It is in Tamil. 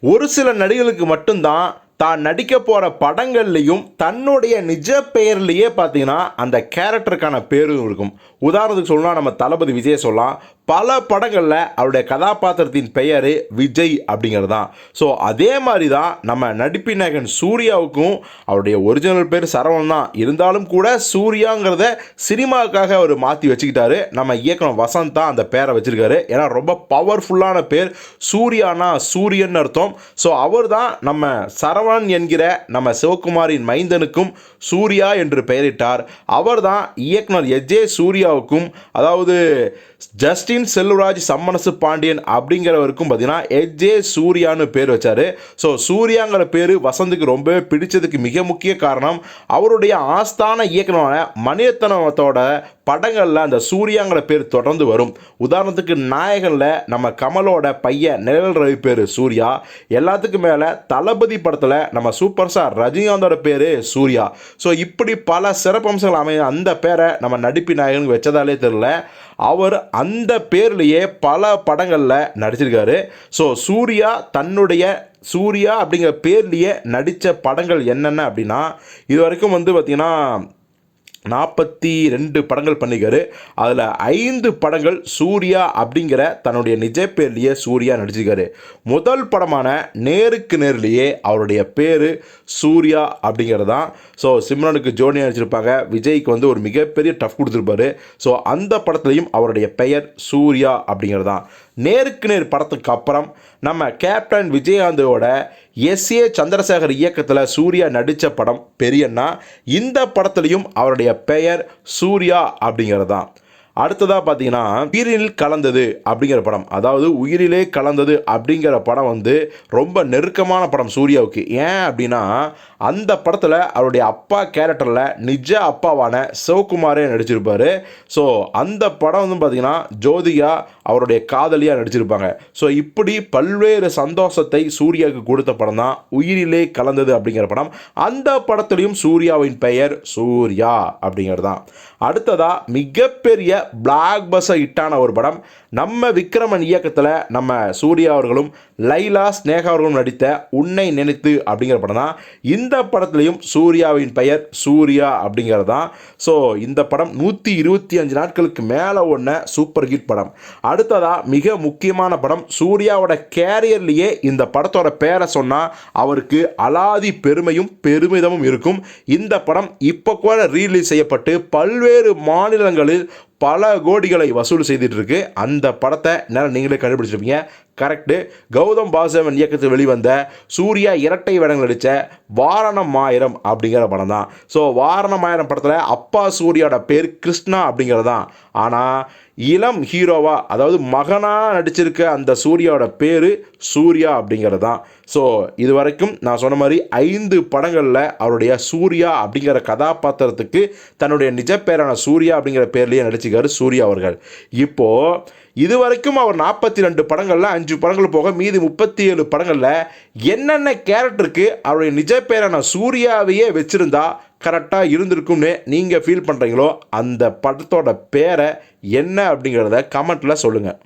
ஒரு சில நடிகர்களுக்கு மட்டும்தான் தான் நடிக்க போகிற படங்கள்லையும் தன்னுடைய நிஜ பெயர்லேயே பார்த்தீங்கன்னா அந்த கேரக்டருக்கான பேரும் இருக்கும். உதாரணத்துக்கு சொல்லலாம், நம்ம தளபதி விஜய் சொல்லலாம். பல படங்களில் அவருடைய கதாபாத்திரத்தின் பெயர் விஜய் அப்படிங்கிறது தான். ஸோ அதே மாதிரி தான் நம்ம நடிப்பின் நாயகன் சூர்யாவுக்கும் அவருடைய ஒரிஜினல் பேர் சரவணன் தான். இருந்தாலும் கூட சூர்யாங்கிறத சினிமாவுக்காக அவர் மாற்றி வச்சுக்கிட்டாரு. நம்ம இயக்குனர் வசந்த் தான் அந்த பேரை வச்சுருக்காரு. ஏன்னா ரொம்ப பவர்ஃபுல்லான பேர். சூர்யானா சூரியன் அர்த்தம். ஸோ அவர் தான் நம்ம சரவணன் என்கிற நம்ம சிவகுமாரின் மைந்தனுக்கும் சூர்யா என்று பெயரிட்டார். அவர் தான் இயக்குனர் எஜே சூர்யாவுக்கும், அதாவது ஜஸ்டின் செல்வராஜ் சம்மனசு பாண்டியன் அப்படிங்கிறவருக்கும் பார்த்தீங்கன்னா எஜே சூர்யான்னு பேர் வச்சார். ஸோ சூர்யாங்கிற பேர் வசந்துக்கு ரொம்ப பிடிச்சதுக்கு மிக முக்கிய காரணம் அவருடைய ஆஸ்தான இயக்குனரான மணிரத்னத்தோட படங்களில் அந்த சூர்யாங்கிற பேர் தொடர்ந்து வரும். உதாரணத்துக்கு நாயகனில் நம்ம கமலோட பையன் நிழல் ரவி பேர் சூர்யா. எல்லாத்துக்கும் மேலே தளபதி படத்தில் நம்ம சூப்பர் ஸ்டார் ரஜினிகாந்தோட பேர் சூர்யா. ஸோ இப்படி பல சிறப்பம்சங்கள் அமைய அந்த பேரை நம்ம நடிப்பு நாயகனுக்கு வச்சதாலே தெரியல. அவர் அந்த பேர்லேயே பல படங்களில் நடிச்சிருக்காரு. ஸோ சூர்யா அப்படிங்கிற பேர்லேயே நடித்த படங்கள் என்னென்ன அப்படின்னா, இது வரைக்கும் பார்த்திங்கன்னா 42 படங்கள் பண்ணிக்காரு. அதில் 5 படங்கள் சூர்யா அப்படிங்கிற தன்னுடைய நிஜ பேர்லேயே சூர்யா நடிச்சிருக்காரு. முதல் படமான நேருக்கு நேர்லேயே அவருடைய பேர் சூர்யா அப்படிங்கிறது தான். ஸோ சிம்ரனுக்கு ஜோடியாக நடிச்சிருப்பாங்க. விஜய்க்கு ஒரு மிகப்பெரிய டஃப் கொடுத்துருப்பாரு. ஸோ அந்த படத்துலையும் அவருடைய பெயர் சூர்யா அப்படிங்கிறது தான். நேருக்கு நேர் படத்துக்கு அப்புறம் நம்ம கேப்டன் விஜயகாந்தோட எஸ்ஏ சந்திரசேகர் இயக்கத்தில் சூர்யா நடித்த படம் பெரியண்ணா. இந்த படத்துலையும் அவருடைய பெயர் சூர்யா அப்படிங்கிறது தான். அடுத்ததாக பார்த்தீங்கன்னா உயிரில் கலந்தது அப்படிங்கிற படம், அதாவது உயிரிலே கலந்தது அப்படிங்கிற படம் ரொம்ப நெருக்கமான படம் சூர்யாவுக்கு. ஏன் அப்படின்னா அந்த படத்தில் அவருடைய அப்பா கேரக்டரில் நிஜ அப்பாவான சிவகுமாரே நடிச்சிருப்பார். ஸோ அந்த படம் பார்த்தீங்கன்னா ஜோதிகா அவருடைய காதலியாக நடிச்சிருப்பாங்க. ஸோ இப்படி பல்வேறு சந்தோஷத்தை சூர்யாவுக்கு கொடுத்த படம் தான் உயிரிலே கலந்தது அப்படிங்கிற படம். அந்த படத்துலையும் சூர்யாவின் பெயர் சூர்யா அப்படிங்கிறது தான். அடுத்ததாக மிகப்பெரிய பிளாக் பஸ்டர் ஹிட்டான ஒரு படம் நம்ம விக்ரமன் இயக்கத்தில் நம்ம சூர்யா அவர்களும் லைலா ஸ்னேகா அவர்களும் நடித்த உன்னை நினைத்து அப்படிங்கிற படம் தான். இந்த படத்துலையும் சூர்யாவின் பெயர் சூர்யா அப்படிங்கிறது தான். ஸோ இந்த படம் 125 நாட்களுக்கு மேலே ஒன்று சூப்பர் ஹிட் படம். அடுத்ததாக மிக முக்கியமான படம், சூர்யாவோட கேரியர்லேயே இந்த படத்தோட பேரை சொன்னால் அவருக்கு அலாதி பெருமையும் பெருமிதமும் இருக்கும். இந்த படம் இப்போ கூட ரீலீஸ் செய்யப்பட்டு பல்வேறு மாநிலங்களில் பல கோடிகளை வசூல் செய்துட்டு இருக்கு. அந்த படத்தை நீங்களே கண்டுபிடிச்சிருப்பீங்க. கரெக்டு, கௌதம் வாசுதேவன் இயக்கத்தில் வெளிவந்த சூர்யா இரட்டை வேடங்கள் நடித்த வாரணம் ஆயிரம் அப்படிங்கிற படம் தான். ஸோ வாரணம் ஆயிரம் படத்தில் அப்பா சூர்யாவோட பேர் கிருஷ்ணா அப்படிங்கிறது தான். ஆனால் இளம் ஹீரோவா, அதாவது மகனாக நடிச்சிருக்க அந்த சூர்யாவோட பேர் சூர்யா அப்படிங்கிறது தான். ஸோ இது வரைக்கும் நான் சொன்ன மாதிரி 5 படங்களில் அவருடைய சூர்யா அப்படிங்கிற கதாபாத்திரத்துக்கு தன்னுடைய நிஜ பேரான சூர்யா அப்படிங்கிற பேர்லேயே நடிச்சிருக்காரு சூர்யா அவர்கள். இப்போது இதுவரைக்கும் அவர் 42 படங்களில் 5 படங்கள் போக மீதி 37 படங்களில் என்னென்ன கேரக்டருக்கு அவருடைய நிஜ பேரான சூர்யாவையே வச்சுருந்தா கரெக்டாக இருந்திருக்கும்னு நீங்கள் ஃபீல் பண்ணுறீங்களோ அந்த படத்தோட பேரை என்ன அப்படிங்கிறத கமெண்ட்டில் சொல்லுங்கள்.